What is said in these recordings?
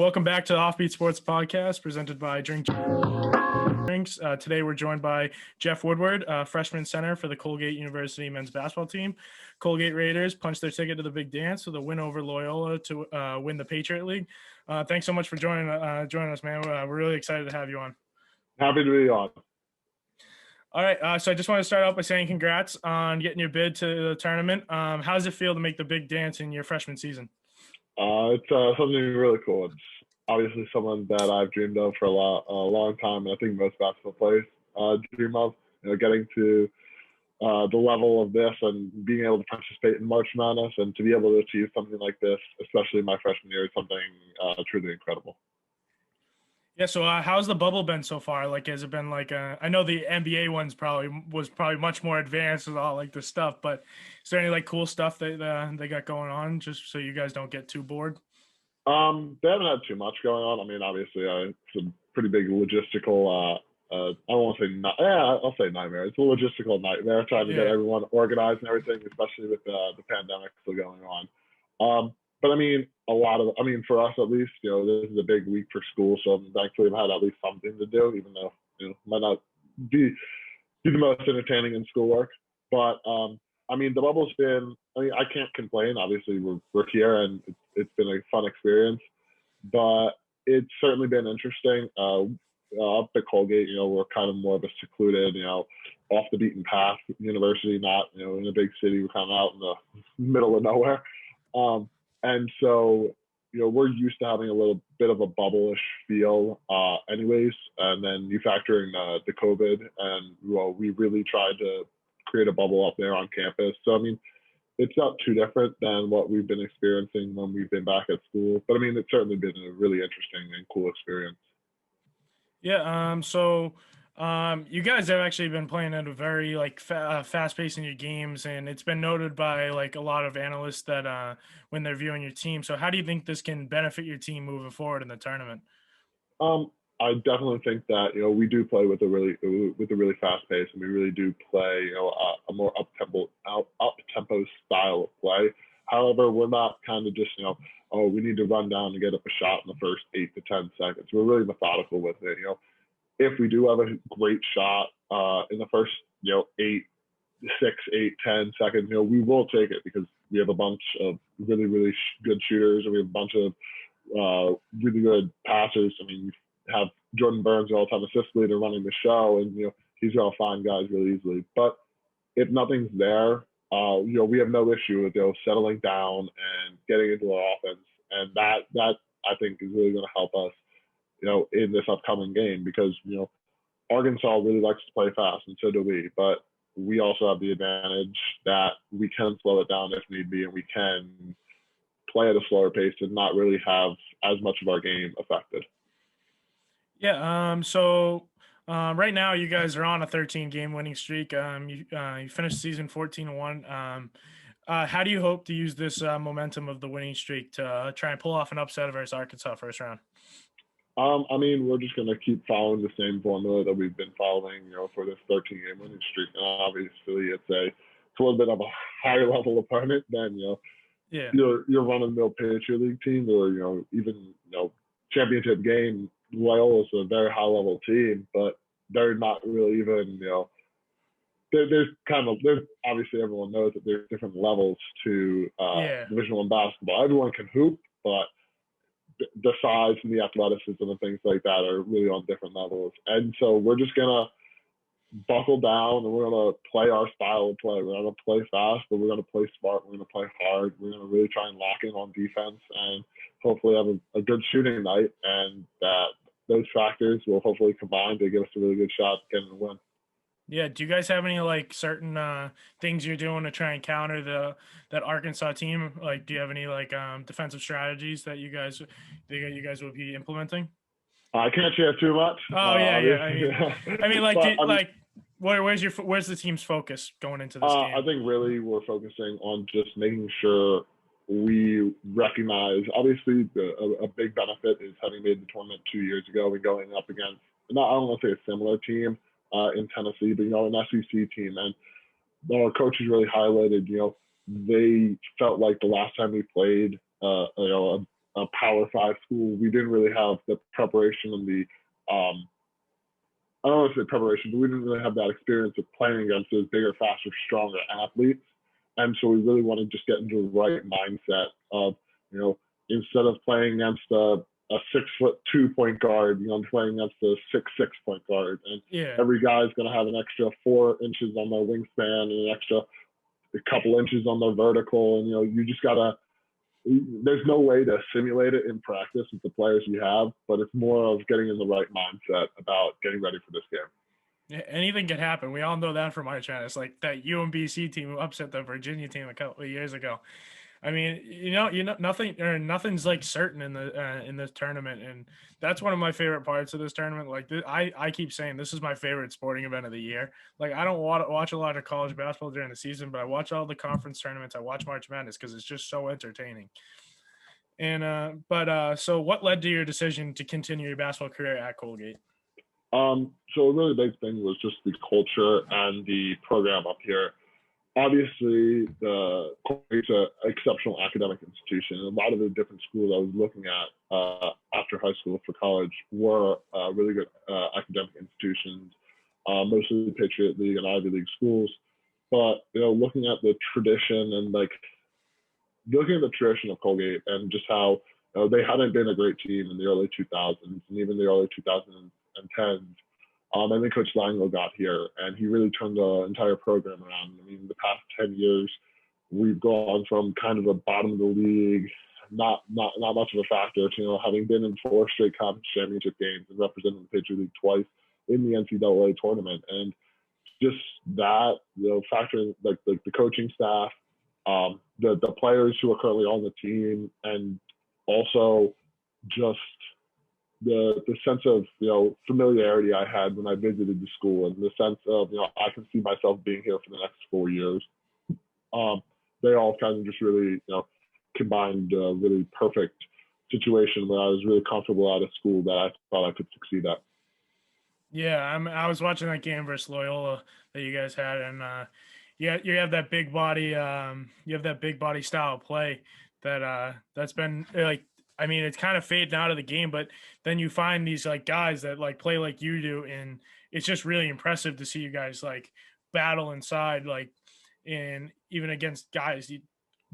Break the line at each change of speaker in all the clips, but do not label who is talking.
Welcome back to the OffBeat Sports Podcast presented by Drinks. Today we're joined by Jeff Woodward, freshman center for the Colgate University men's basketball team. Colgate Raiders punched their ticket to the big dance with a win over Loyola to win the Patriot League. Thanks so much for joining us, man. We're really excited to have you on.
Happy to be on.
All right, so I just want to start out by saying congrats on getting your bid to the tournament. How does it feel to make the big dance in your freshman season?
It's something really cool. It's obviously someone that I've dreamed of for a long time, and I think most basketball players dream of. Getting to the level of this and being able to participate in March Madness and to be able to achieve something like this, especially in my freshman year, is something truly incredible.
Yeah, so how's the bubble been so far? Like, has it been like I know the NBA one's was probably much more advanced with all like the stuff, but is there any like cool stuff that they got going on just so you guys don't get too bored?
They haven't had too much going on. I mean, obviously, it's a pretty big logistical. I don't want to say I'll say nightmare. It's a logistical nightmare trying to get everyone organized and everything, especially with the pandemic still going on. But I mean, for us at least, this is a big week for school, so thankfully I've had at least something to do, even though might not be the most entertaining in schoolwork. But I mean, the bubble's been. I mean, I can't complain. Obviously, we're here, and it's been a fun experience. But it's certainly been interesting. Up at Colgate, we're kind of more of a secluded, off the beaten path university, not in a big city. We're kind of out in the middle of nowhere. And so, we're used to having a little bit of a bubble-ish feel anyways. And then you factor in the COVID, and we really tried to create a bubble up there on campus. So, I mean, it's not too different than what we've been experiencing when we've been back at school. But, I mean, it's certainly been a really interesting and cool experience.
Yeah, you guys have actually been playing at a very fast pace in your games, and it's been noted by like a lot of analysts that when they're viewing your team. So how do you think this can benefit your team moving forward in the tournament?
I definitely think that we do play with a really fast pace, and we really do play a more up tempo style of play. However, we're not kind of just we need to run down and get up a shot in the first 8 to 10 seconds. We're really methodical with it. If we do have a great shot in the first 10 seconds, we will take it because we have a bunch of really, really good shooters, and we have a bunch of really good passers. I mean, we have Jordan Burns, the all-time assist leader, running the show, and he's going to find guys really easily. But if nothing's there, we have no issue with settling down and getting into our offense, and that I think is really going to help us in this upcoming game because, Arkansas really likes to play fast, and so do we. But we also have the advantage that we can slow it down if need be, and we can play at a slower pace and not really have as much of our game affected.
Yeah, so right now you guys are on a 13-game winning streak. You finished the season 14-1. How do you hope to use this momentum of the winning streak to try and pull off an upset versus Arkansas first round?
I mean, we're just going to keep following the same formula that we've been following, for this 13-game winning streak. And obviously, it's a little bit of a higher level opponent than your run-of-the-mill Patriot League team, or even championship game. Loyola is a very high-level team, but they're not really even There's obviously everyone knows that there's different levels to Division I basketball. Everyone can hoop, but the size and the athleticism and things like that are really on different levels. And so we're just going to buckle down, and we're going to play our style of play. We're going to play fast, but we're going to play smart. We're going to play hard. We're going to really try and lock in on defense and hopefully have a good shooting night. And that those factors will hopefully combine to give us a really good shot at getting the win.
Yeah. Do you guys have any certain things you're doing to try and counter that Arkansas team? Like, do you have any defensive strategies that you guys will be implementing?
I can't share too much.
Oh yeah. Where's the team's focus going into this game?
I think really we're focusing on just making sure we recognize. Obviously, a big benefit is having made the tournament 2 years ago and going up against I don't want to say a similar team in Tennessee, but an SEC team, and our coaches really highlighted. They felt like the last time we played, a a Power 5 school, we didn't really have the preparation and the I don't want to say preparation, but we didn't really have that experience of playing against those bigger, faster, stronger athletes. And so we really want to just get into the right mindset of, instead of playing against a 6'2" point guard, I'm playing against a 6'6" point guard. And every guy's going to have an extra 4 inches on their wingspan and an extra couple inches on their vertical. And, you just got to, there's no way to simulate it in practice with the players we have, but it's more of getting in the right mindset about getting ready for this game.
Anything can happen. We all know that from March Madness, like that UMBC team who upset the Virginia team a couple of years ago. I mean, nothing's like certain in this tournament, and that's one of my favorite parts of this tournament. Like I keep saying, this is my favorite sporting event of the year. Like I don't watch a lot of college basketball during the season, but I watch all the conference tournaments. I watch March Madness because it's just so entertaining. And so what led to your decision to continue your basketball career at Colgate?
So a really big thing was just the culture and the program up here. Obviously, Colgate's an exceptional academic institution. And a lot of the different schools I was looking at after high school for college were really good academic institutions, mostly the Patriot League and Ivy League schools. But, looking at the tradition and looking at the tradition of Colgate and just how they hadn't been a great team in the early 2000s and even the early 2010s. And then Coach Langlo got here, and he really turned the entire program around. I mean, the past 10 years, we've gone from kind of the bottom of the league, not much of a factor, to having been in 4 straight conference championship games and representing the Patriot League twice in the NCAA tournament, and just that, factoring like the coaching staff, the players who are currently on the team, and also just the sense of familiarity I had when I visited the school, and the sense of I can see myself being here for the next 4 years. They all kind of just really combined a really perfect situation where I was really comfortable at a school that I thought I could succeed at.
Yeah, I was watching that game versus Loyola that you guys had, and you have that big body style of play that's been like. I mean, it's kind of fading out of the game, but then you find these like guys that like play like you do, and it's just really impressive to see you guys like battle inside, like, and even against guys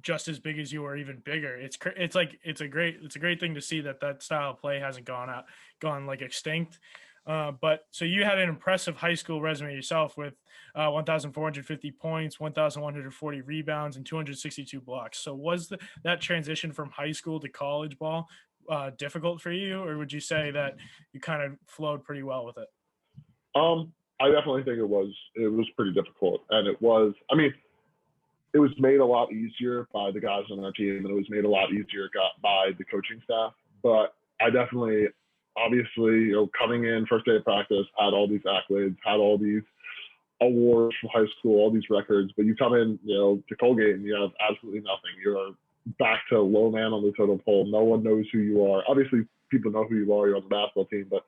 just as big as you or even bigger. It's a great thing to see that style of play hasn't gone like extinct. But so you had an impressive high school resume yourself with 1,450 points, 1,140 rebounds, and 262 blocks. So was that transition from high school to college ball difficult for you, or would you say that you kind of flowed pretty well with it?
I definitely think it was pretty difficult, and it was made a lot easier by the guys on our team, and it was made a lot easier by the coaching staff. But I definitely, obviously, coming in first day of practice, had all these accolades, had all these awards from high school, all these records, but you come in, to Colgate and you have absolutely nothing. You're back to low man on the totem pole. No one knows who you are. Obviously, people know who you are. You're on the basketball team, but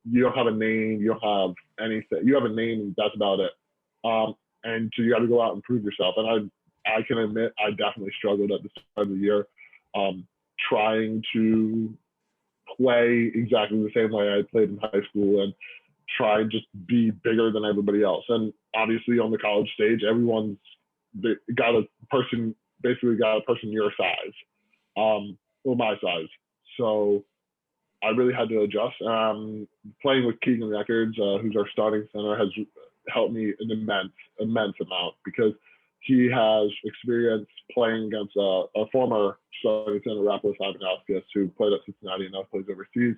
you don't have a name. You don't have anything. You have a name, and that's about it. And so you got to go out and prove yourself. And I can admit I definitely struggled at the start of the year, trying to play exactly the same way I played in high school and try and just be bigger than everybody else. And obviously on the college stage, everyone's got a person your size, or my size. So I really had to adjust. Playing with Keegan Records, who's our starting center, has helped me an immense amount, because he has experience playing against a former starting center, Rapos Ivanauskas, who played at Cincinnati and now plays overseas.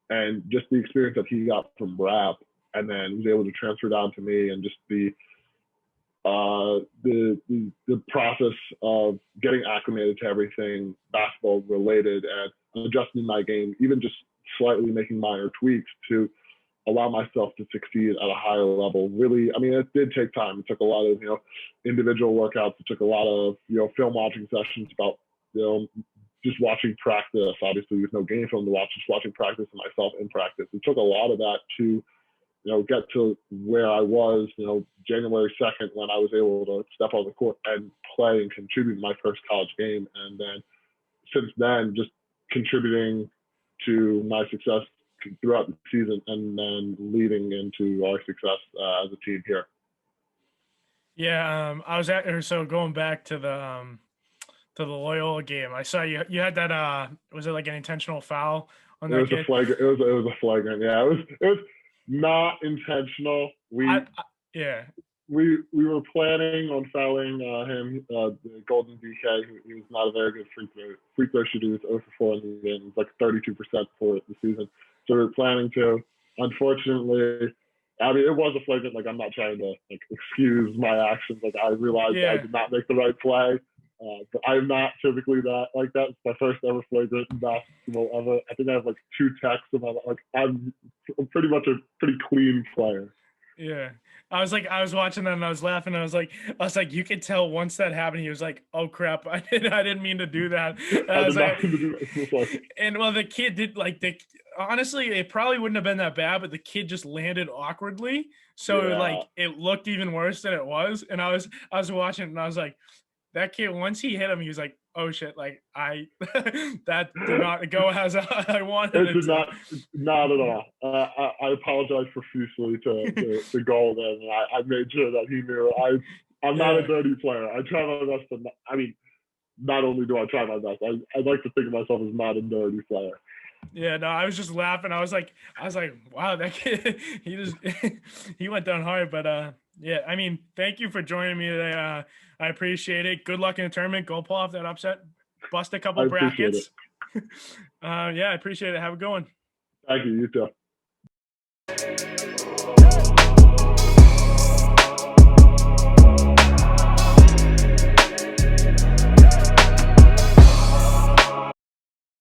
And just the experience that he got from Rap, and then was able to transfer down to me, and just the process of getting acclimated to everything basketball related and adjusting my game, even just slightly making minor tweaks to allow myself to succeed at a higher level. Really, it did take time. It took a lot of, individual workouts. It took a lot of, film watching sessions about, just watching practice. Obviously, there's no game film to watch, just watching practice and myself in practice. It took a lot of that to, get to where I was, January 2nd, when I was able to step on the court and play and contribute my first college game. And then since then, just contributing to my success throughout the season and then leading into our success as a team here.
Yeah, I was so going back to the Loyola game. I saw you had that was it like an intentional foul on that kid?
It was a flagrant. Yeah, it was not intentional.
Yeah.
We were planning on fouling him, the Golden DK. He was not a very good free throw shooter. He was 0 for 4 in the game. He was like 32% for the season. So we were planning to. Unfortunately, I mean, it was a flagrant. Like, I'm not trying to like excuse my actions. Like, I realized I did not make the right play. But I'm not typically that like that. It's my first ever flagrant in basketball ever. I think I have like 2 texts about like I'm pretty much a pretty clean player.
Yeah. I was watching that and I was laughing. I was like, you could tell once that happened, he was like, oh crap, I didn't mean to do that. And well, the kid did honestly, it probably wouldn't have been that bad, but the kid just landed awkwardly. So it looked even worse than it was. And I was watching it and I was like, that kid, once he hit him, he was like, oh shit, like that did not go as I wanted it
did
to.
Not at all. I apologize profusely to Golden. I made sure that he knew I'm not a dirty player. I try my best not only do I try my best, I like to think of myself as not a dirty player.
Yeah, no, I was just laughing. I was like, wow, that kid, he went down hard. But yeah, I mean, thank you for joining me today. I appreciate it. Good luck in the tournament. Go pull off that upset. Bust a couple brackets. Yeah, I appreciate it. Have a good one.
Thank you. You too.